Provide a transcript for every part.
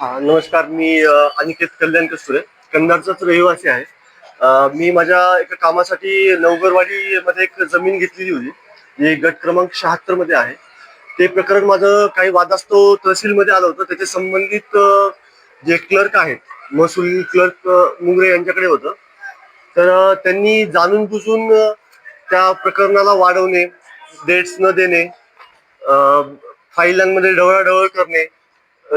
नमस्कार. मी अनिकेत कल्याण कस्तुरे, कंधारचाच रहिवासी आहे. मी माझ्या एका कामासाठी नवगरवाडी मध्ये एक जमीन घेतलेली होती, जी गट क्रमांक 76 मध्ये आहे. ते प्रकरण माझं काही वादास्तव तहसीलमध्ये आलं होतं. त्याचे संबंधित जे क्लर्क आहेत, महसूल क्लर्क मुंगरे यांच्याकडे होतं. तर त्यांनी जाणून बुजून त्या प्रकरणाला वाढवणे, डेट्स न देणे, फाईलांमध्ये ढवळाढवळ करणे,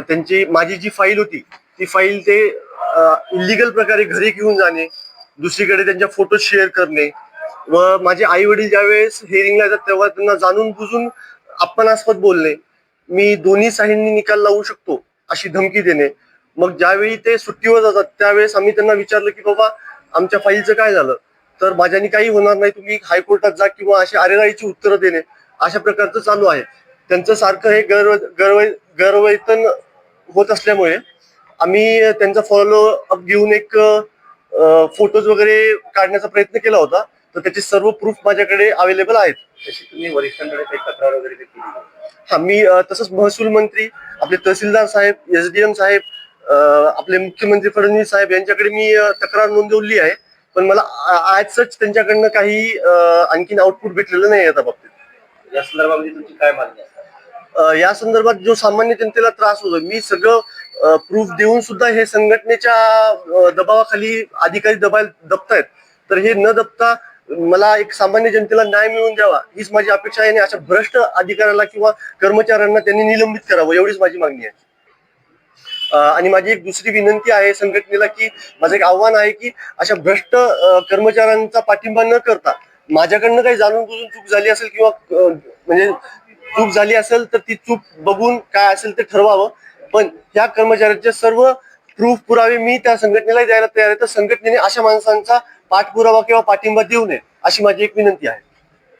त्यांची माझी जी फाईल होती ती फाईल ते इलिगल प्रकारे घरी घेऊन जाणे, दुसरीकडे त्यांच्या फोटो शेअर करणे व माझे आई वडील ज्यावेळेस हिअरिंगला येतात तेव्हा त्यांना जाणून बुजून अपमानास्पद बोलणे, मी दोन्ही साईडनी निकाल लावू शकतो अशी धमकी देणे. मग ज्यावेळी ते सुट्टीवर जातात त्यावेळेस आम्ही त्यांना विचारलं की बाबा आमच्या फाईलचं काय झालं, तर माझ्यानी काही होणार नाही, तुम्ही हायकोर्टात जा, किंवा अशी अरेराईची उत्तरं देणे अशा प्रकारचं चालू आहे. त्यांचं सारखं हे गैरवेतन होत असल्यामुळे आम्ही त्यांचा फॉलो अप घेऊन एक फोटोज वगैरे काढण्याचा प्रयत्न केला होता. तर त्याचे सर्व प्रूफ माझ्याकडे अवेलेबल आहेत. तशी तुम्ही वरिष्ठांकडे काही तक्रार वगैरे केली? हा, मी तसंच महसूल मंत्री, आपले तहसीलदार साहेब, SDM साहेब, आपले मुख्यमंत्री फडणवीस साहेब यांच्याकडे मी तक्रार नोंदवली आहे. पण मला ऍज सच त्यांच्याकडनं काही आणखीन आउटपुट भेटलेलं नाही आता बाबतीत. या संदर्भामध्ये तुमची काय मागणी आहे? या संदर्भात जो सामान्य जनतेला त्रास होतो, मी सगळं प्रूफ देऊन सुद्धा हे संघटनेच्या दबावाखाली अधिकारी दबतायत. तर हे न दबता मला एक सामान्य जनतेला न्याय मिळवून द्यावा हीच माझी अपेक्षा आहे. आणि अशा भ्रष्ट अधिकाऱ्याला किंवा कर्मचाऱ्यांना त्यांनी निलंबित करावं एवढीच माझी मागणी आहे. आणि माझी एक दुसरी विनंती आहे संघटनेला, की माझं एक आव्हान आहे की अशा भ्रष्ट कर्मचाऱ्यांचा पाठिंबा न करता, माझ्याकडनं काही जाणून बुजून चूक झाली असेल किंवा म्हणजे चूक झाली असेल तर ती चूक बघून काय असेल ते ठरवावं. पण ह्या कर्मचाऱ्यांचे सर्व प्रूफ पुरावे मी त्या संघटनेला द्यायला तयार आहे. तर संघटनेने अशा माणसांचा पाठपुरावा किंवा पाठिंबा देऊ नये अशी माझी एक विनंती आहे.